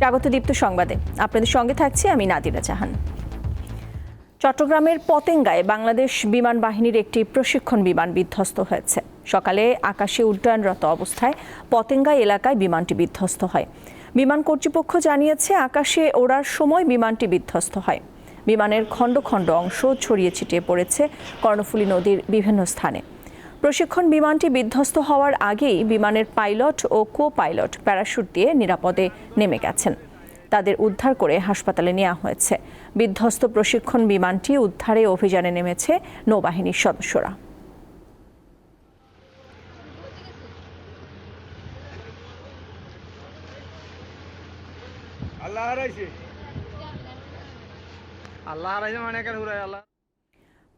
স্বাগত দীপ্ত সংবাদে আপনাদের সঙ্গে থাকছি আমি নাদিরা জাহান। চট্টগ্রামের পতেঙ্গায় বাংলাদেশ বিমান বাহিনীর একটি প্রশিক্ষণ বিমান বিধ্বস্ত হয়েছে। সকালে আকাশে উড্ডয়নরত অবস্থায় পতেঙ্গা এলাকায় বিমানটি বিধ্বস্ত হয়। বিমান কর্তৃপক্ষ জানিয়েছে আকাশে ওড়ার সময় বিমানটি বিধ্বস্ত হয়। বিমানের খণ্ড খণ্ড অংশ ছড়িয়ে ছিটিয়ে পড়েছে কর্ণফুলী নদীর বিভিন্ন স্থানে। প্রশিক্ষণ বিমানটি বিধ্বস্ত হওয়ার আগেই বিমানের পাইলট ও কো পাইলট প্যারাশুট দিয়ে নিরাপদে নেমে গেছেন। তাদের উদ্ধার করে হাসপাতালে নেওয়া হয়েছে। বিধ্বস্ত প্রশিক্ষণ বিমানটি উদ্ধারে অভিযানে নেমেছে নৌবাহিনীর সদস্যরা।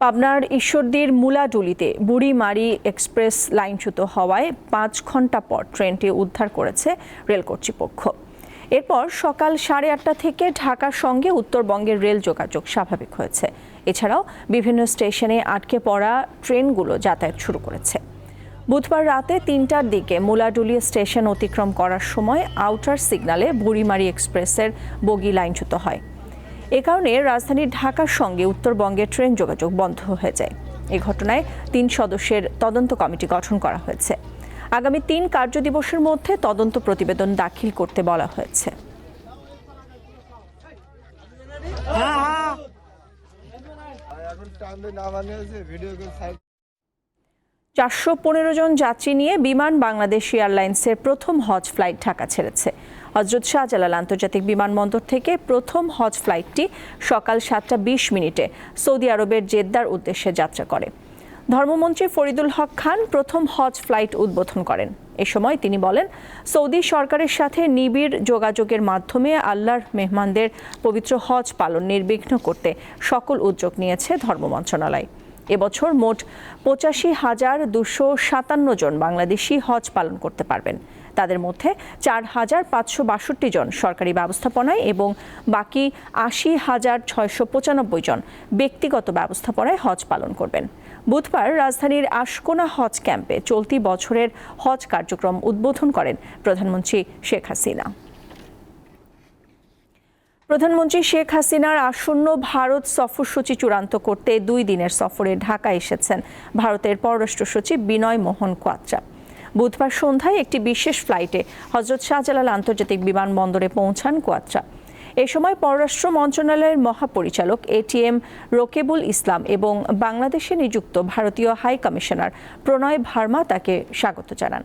পাবনার ঈশ্বরদীর মুলাডুলিতে বুড়িমারি এক্সপ্রেস লাইনচ্যুত হওয়ায় 5 ঘন্টা পর ট্রেনটি উদ্ধার করেছে রেল কর্তৃপক্ষ। এরপর সকাল 8:30 থেকে ঢাকার সঙ্গে উত্তরবঙ্গের রেল যোগাযোগ স্বাভাবিক হয়েছে। এছাড়াও বিভিন্ন স্টেশনে আটকে পড়া ট্রেনগুলো যাতায়াত শুরু করেছে। বুধবার রাতে 3টার দিকে মুলাডুলি স্টেশন অতিক্রম করার সময় আউটার সিগন্যালে বুড়িমারি এক্সপ্রেসের বগি লাইনচ্যুত হয়। এ কারণে রাজধানীর ঢাকার সঙ্গে উত্তরবঙ্গের ট্রেন যোগাযোগ বন্ধ হয়ে যায়। এই ঘটনায় 3 সদস্যের তদন্ত কমিটি গঠন করা হয়েছে। আগামী 3 কার্যদিবসের মধ্যে তদন্ত প্রতিবেদন দাখিল করতে বলা হয়েছে। 415 জন যাত্রী নিয়ে বিমান বাংলাদেশ এয়ারলাইন্সের প্রথম হজ ফ্লাইট ঢাকা ছেড়েছে। হযরত শাহজালাল আন্তর্জাতিক বিমানবন্দর থেকে প্রথম হজ ফ্লাইটটি সকাল 7:20 সৌদি আরবের জেদ্দার উদ্দেশ্যে যাত্রা করে। ধর্মমন্ত্রী ফরিদুল হক খান প্রথম হজ ফ্লাইট উদ্বোধন করেন। এ সময় তিনি বলেন, সৌদি সরকারের সাথে নিবিড় যোগাযোগের মাধ্যমে আল্লাহর মেহমানদের পবিত্র হজ পালন নির্বিঘ্ন করতে সকল উদ্যোগ নিয়েছে ধর্ম মন্ত্রণালয়। এবছর মোট 85,257 জন বাংলাদেশি হজ পালন করতে পারবেন। তাদের মধ্যে 4,562 জন সরকারি ব্যবস্থাপনায় এবং বাকি 80,695 জন ব্যক্তিগত ব্যবস্থাপনায় হজ পালন করবেন। বুধবার রাজধানীর আশকোনা হজ ক্যাম্পে চলতি বছরের হজ কার্যক্রম উদ্বোধন করেন প্রধানমন্ত্রী শেখ হাসিনা। প্রধানমন্ত্রী শেখ হাসিনার আসন্ন ভারত সফরসূচি চূড়ান্ত করতে 2 দিনের সফরে ঢাকা এসেছেন ভারতের পররাষ্ট্র সচিব বিনয় মোহন কোয়াত্রা। বুধবার সন্ধ্যায় একটি বিশেষ ফ্লাইটে হযরত শাহজালাল আন্তর্জাতিক বিমানবন্দরে পৌঁছান কোয়াত্রা। এ সময় পররাষ্ট্র মন্ত্রণালয়ের মহাপরিচালক এটিএম রকিবুল ইসলাম এবং বাংলাদেশে নিযুক্ত ভারতীয় হাই কমিশনার প্রণয় ভার্মা তাকে স্বাগত জানান।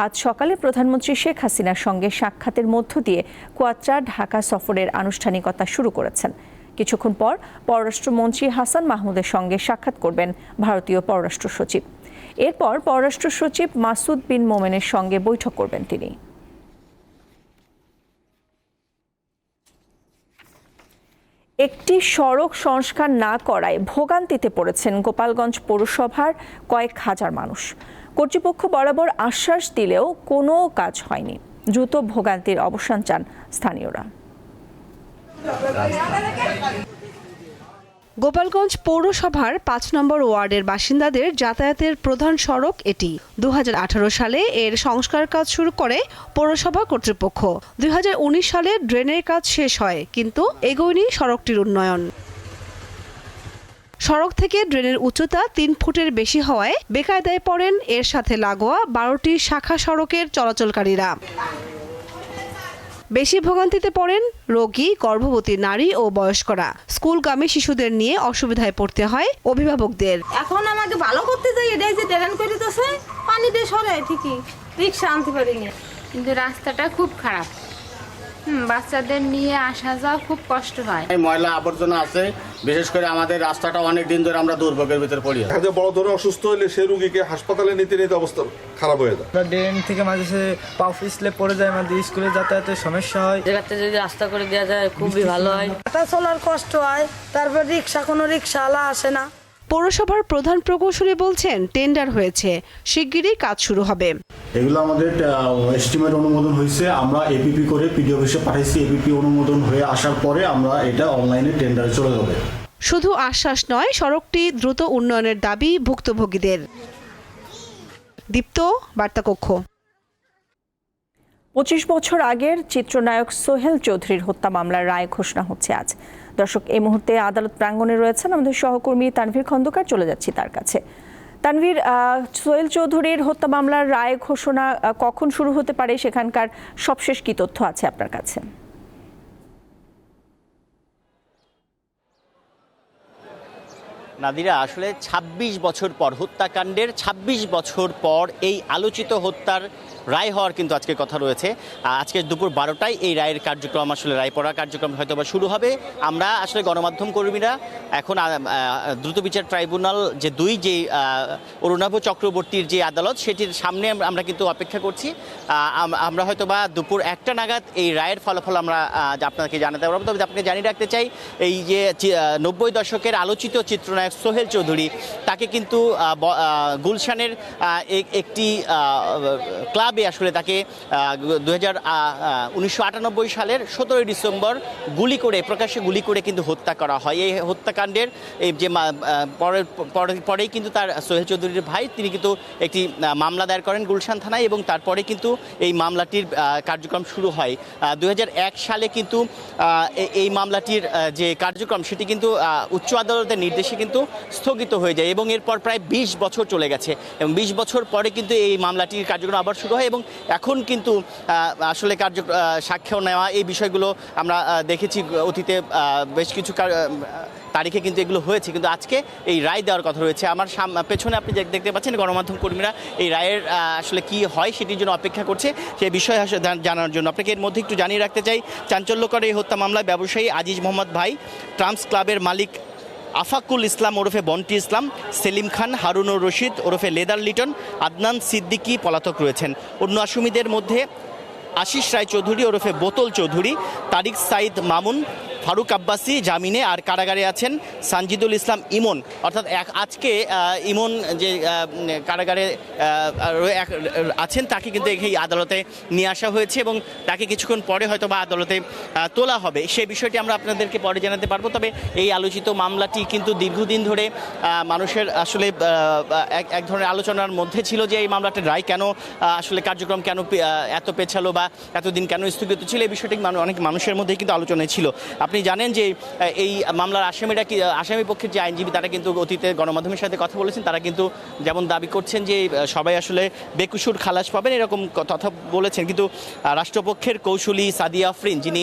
আজ সকালে প্রধানমন্ত্রী শেখ হাসিনার সঙ্গে সাক্ষাতের মধ্য দিয়ে কোয়াত্রা ঢাকা সফরের আনুষ্ঠানিকতা শুরু করেছেন। কিছুক্ষণ পর পররাষ্ট্রমন্ত্রী হাসান মাহমুদের সঙ্গে সাক্ষাৎ করবেন ভারতীয় পররাষ্ট্র সচিব। এরপর পররাষ্ট্র সচিব মাসুদ বিন মোমেনের সঙ্গে বৈঠক করবেন তিনি। একটি সড়ক সংস্কার না করায় ভোগান্তিতে পড়েছেন গোপালগঞ্জ পৌরসভার কয়েক হাজার মানুষ। কর্তৃপক্ষ বরাবর আশ্বাস দিলেও কোনো কাজ হয়নি। দ্রুত ভোগান্তির অবসান চান স্থানীয়রা। গোপালগঞ্জ পৌরসভার 5 নম্বর ওয়ার্ডের বাসিন্দাদের যাতায়াতের প্রধান সড়ক এটি। 2018 সালে এর সংস্কার কাজ শুরু করে পৌরসভা কর্তৃপক্ষ। 2019 সালে ড্রেনের কাজ শেষ হয়, কিন্তু এগোয়নি সড়কটির উন্নয়ন। সড়ক থেকে ড্রেনের উচ্চতা 3 ফুটের বেশি হওয়ায় বেকায়দায় পড়েন এর সাথে লাগোয়া 12টি শাখা সড়কের চলাচলকারীরা। বেশি ভোগান্তিতে পড়েন রোগী, গর্ভবতী নারী ও বয়স্করা। স্কুলগামী শিশুদের নিয়ে অসুবিধায় পড়তে হয় অভিভাবকদের। এখন আমাকে ভালো করতে যাই, এটাই যে ট্রেন করে দিতেছে, পানি দিয়ে সরে ঠিকই রিক্সা আনতে পারিনি, কিন্তু রাস্তাটা খুব খারাপ। বাচ্চাদের নিয়ে আসা যাওয়া খুব কষ্ট হয়। ময়লা আবর্জনা আছে, বিশেষ করে আমাদের রাস্তাটা অনেক দিন ধরে আমরা দুর্ভোগের ভিতরে পড়ি। বড় ধরনের অসুস্থ হলে সেই রোগীকে হাসপাতালে নিতে নিতে অবস্থা খারাপ হয়ে যায়। ড্রেন থেকে মাঝে পা পিছলে পড়ে যায়, আমাদের স্কুলে যাতায়াতের সমস্যা হয়। জায়গাতে যদি রাস্তা করে দেওয়া যায় খুবই ভালো হয়। হাঁটা চলার কষ্ট হয়, তারপর কোনো রিক্সাওয়ালা আসে না। পৌরসভার প্রধান প্রকৌশলী বলছেন টেন্ডার হয়েছে, শিগগিরই কাজ শুরু হবে। এগুলো আমাদের এস্টিমেট অনুমোদন হয়েছে, আমরা এপিপি করে পিডি অফিসে পাঠাইছি। এপিপি অনুমোদন হয়ে আসার পরে আমরা এটা অনলাইনে টেন্ডারে চলে যাবে। শুধু আশ্বাস নয়, সড়কটি দ্রুত উন্নয়নের দাবি ভুক্তভোগীদের। দীপ্ত, বার্তা কক্ষ। 25 বছর আগের চিত্রনায়ক সোহেল চৌধুরীর হত্যা মামলার রায় ঘোষণা হচ্ছে আজ। দর্শক, এই মুহূর্তে আদালত প্রাঙ্গণে রয়েছেন আমাদের সহকর্মী তানভীর খন্দকার, চলে যাচ্ছি তার কাছে। তানভীর, সোহেল চৌধুরীর হত্যা মামলার রায় ঘোষণা কখন শুরু হতে পারে, সেখানকার সবশেষ কি তথ্য আছে আপনার কাছে? নাদিরা, আসলে ২৬ বছর পর, হত্যাকাণ্ডের ২৬ বছর পর এই আলোচিত হত্যার রায় হওয়ার কিন্তু আজকে কথা রয়েছে। আজকে দুপুর 12টায় এই রায়ের কার্যক্রম, আসলে রায় পড়ার কার্যক্রম হয়তো বা শুরু হবে। আমরা আসলে গণমাধ্যম কর্মীরা এখন দ্রুত বিচার ট্রাইব্যুনাল যে অরুণাভ চক্রবর্তীর যে আদালত, সেটির সামনে আমরা কিন্তু অপেক্ষা করছি। আমরা হয়তো বা দুপুর 1টা নাগাদ এই রায়ের ফলাফল আমরা আপনাকে জানাতে পারবো। তবে আপনাকে জানিয়ে রাখতে চাই, এই যে 90 দশকের আলোচিত চিত্রনায়ক সোহেল চৌধুরী, তাকে কিন্তু গুলশানের একটি ক্লাবে আসলে তাকে 1998 সালের 17 ডিসেম্বর প্রকাশ্যে গুলি করে কিন্তু হত্যা করা হয়। এই হত্যাকাণ্ডের এই যে পরেই কিন্তু তার সোহেল চৌধুরীর ভাই, তিনি কিন্তু একটি মামলা দায়ের করেন গুলশান থানায়, এবং তারপরে কিন্তু এই মামলাটির কার্যক্রম শুরু হয়। 2001 সালে কিন্তু এই মামলাটির যে কার্যক্রম, সেটি কিন্তু উচ্চ আদালতের নির্দেশে কিন্তু স্থগিত হয়ে যায়, এবং এরপর প্রায় 20 বছর চলে গেছে, এবং 20 বছর পরে কিন্তু এই মামলাটির কার্যক্রম আবার শুরু হয়। এবং এখন কিন্তু আসলে সাক্ষ্য নেওয়া, এই বিষয়গুলো আমরা দেখেছি অতীতে বেশ কিছু তারিখে কিন্তু এগুলো হয়েছে, কিন্তু আজকে এই রায় দেওয়ার কথা রয়েছে। আমার পেছনে আপনি দেখতে পাচ্ছেন গণমাধ্যম কর্মীরা এই রায়ের আসলে কি হয় সেটির জন্য অপেক্ষা করছে, সেই বিষয়ে জানার জন্য। আপনাকে এর মধ্যে একটু জানিয়ে রাখতে চাই, চাঞ্চল্যকর এই হত্যা মামলায় ব্যবসায়ী আজিজ মোহাম্মদ ভাই, ট্রাম্পস ক্লাবের মালিক আফাকুল ইসলাম ওরফে বন্টি ইসলাম, সেলিম খান, হারুনুর রশিদ ওরফে লেদার লিটন, আদনান সিদ্দিকী পলাতক রয়েছেন। অন্য আসামিদের মধ্যে আশিস রায় চৌধুরী ওরফে বোতল চৌধুরী, তারিক সাইদ মামুন, ফারুক আব্বাসী জামিনে, আর কারাগারে আছেন সানজিদুল ইসলাম ইমন। অর্থাৎ আজকে ইমন যে কারাগারে আছেন, তাকে কিন্তু এই আদালতে নিয়ে আসা হয়েছে, এবং তাকে কিছুক্ষণ পরে হয়তো বা আদালতে তোলা হবে। সেই বিষয়টি আমরা আপনাদেরকে পরে জানাতে পারবো। তবে এই আলোচিত মামলাটি কিন্তু দীর্ঘদিন ধরে মানুষের আসলে এক ধরনের আলোচনার মধ্যে ছিল, যে এই মামলাটির রায় কেন, আসলে কার্যক্রম কেন এত পেছালো বা এতদিন কেন স্থগিত ছিল, এই বিষয়টি অনেক মানুষের মধ্যেই কিন্তু আলোচনায় ছিল। আপনি জানেন যে এই মামলার আসামি পক্ষের যে আইনজীবী, তারা কিন্তু অতীতে গণমাধ্যমের সাথে কথা বলেছেন। তারা কিন্তু যেমন দাবি করছেন যে সবাই আসলে বেকসুর খালাস পাবেন, এরকম কথা বলেছেন, কিন্তু রাষ্ট্রপক্ষের কৌশলী সাদিয়া আফরিন, যিনি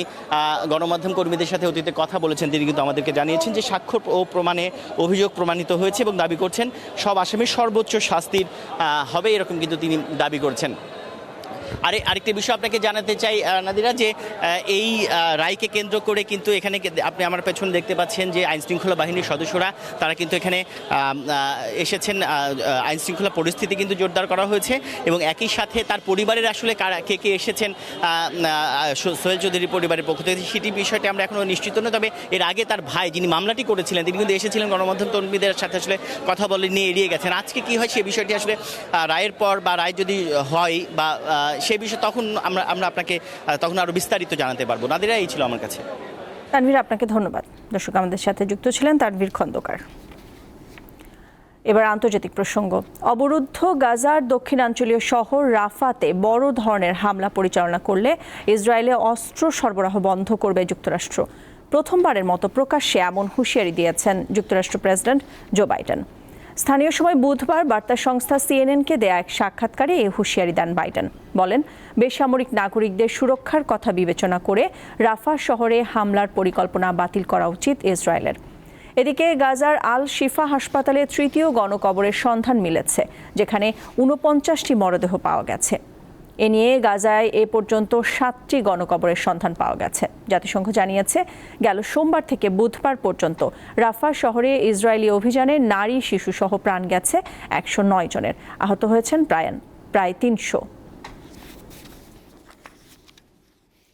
গণমাধ্যম কর্মীদের সাথে অতীতে কথা বলেছেন, তিনি কিন্তু আমাদেরকে জানিয়েছেন যে সাক্ষ্য ও প্রমাণে অভিযোগ প্রমাণিত হয়েছে, এবং দাবি করছেন সব আসামির সর্বোচ্চ শাস্তির হবে, এরকম কিন্তু তিনি দাবি করছেন। আরেকটি বিষয় আপনাকে জানাতে চাই নাদিরা, যে এই রায়কে কেন্দ্র করে কিন্তু এখানে আপনি আমার পেছনে দেখতে পাচ্ছেন যে আইনশৃঙ্খলা বাহিনীর সদস্যরা, তারা কিন্তু এখানে এসেছেন। আইনশৃঙ্খলা পরিস্থিতি কিন্তু জোরদার করা হয়েছে, এবং একই সাথে তার পরিবারের আসলে কে এসেছেন সোহেল চৌধুরীর পরিবারের পক্ষ থেকে, সেটি বিষয়টি আমরা এখনও নিশ্চিত নই। তবে এর আগে তার ভাই, যিনি মামলাটি করেছিলেন, তিনি কিন্তু এসেছিলেন, গণমাধ্যম কর্মীদের সাথে আসলে কথা বলে নিয়ে এড়িয়ে গেছেন। আজকে কি হয় সেই বিষয়টি আসলে রায়ের পর বা রায় যদি হয় বা সেই বিষয়ে তখন আমরা আপনাকে তখন আরো বিস্তারিত জানাতে পারবো। নাদিরা, এই ছিল আমার কাছে। তানভীর, আপনাকে ধন্যবাদ। দর্শক, আমাদের সাথে যুক্ত ছিলেন তানভীর খন্দকার। এবার আন্তর্জাতিক প্রসঙ্গ। অবরুদ্ধ গাজার দক্ষিণাঞ্চলীয় শহর রাফাতে বড় ধরনের হামলা পরিচালনা করলে ইসরায়েলে অস্ত্র সরবরাহ বন্ধ করবে যুক্তরাষ্ট্র। প্রথমবারের মতো প্রকাশ্যে এমন হুঁশিয়ারি দিয়েছেন যুক্তরাষ্ট্র প্রেসিডেন্ট জো বাইডেন। স্থানীয় সময় বুধবার বার্তা সংস্থা সিএনএনকে দেয়া এক সাক্ষাৎকারে এই হুঁশিয়ারি দেন বাইডেন। বলেন, বেসামরিক নাগরিকদের সুরক্ষার কথা বিবেচনা করে রাফা শহরে হামলার পরিকল্পনা বাতিল করা উচিত ইসরায়েলের। এদিকে গাজার আল শিফা হাসপাতালে তৃতীয় গণকবরের সন্ধান মিলেছে, যেখানে 49টি মরদেহ পাওয়া গেছে। এ নিয়ে গাজায় এ পর্যন্ত 7টি গণকবরের সন্ধান পাওয়া গেছে। জাতিসংঘ জানিয়েছে, গেল সোমবার থেকে বুধবার পর্যন্ত রাফা শহরে ইসরায়েলি অভিযানে নারী শিশু সহ প্রাণ গেছে 109 জনের। আহত হয়েছেন প্রায় 300।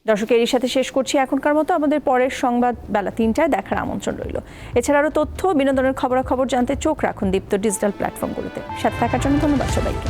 দর্শক, এরই সাথে শেষ করছি এখনকার মতো। আমাদের পরের সংবাদ বেলা 3টায় দেখার আমন্ত্রণ রইল। এছাড়া আরও তথ্য বিনোদনের খবরাখবর জানতে চোখ রাখুন দীপ্ত ডিজিটাল প্ল্যাটফর্মগুলোতে। সাথে থাকার জন্য ধন্যবাদ সবাইকে।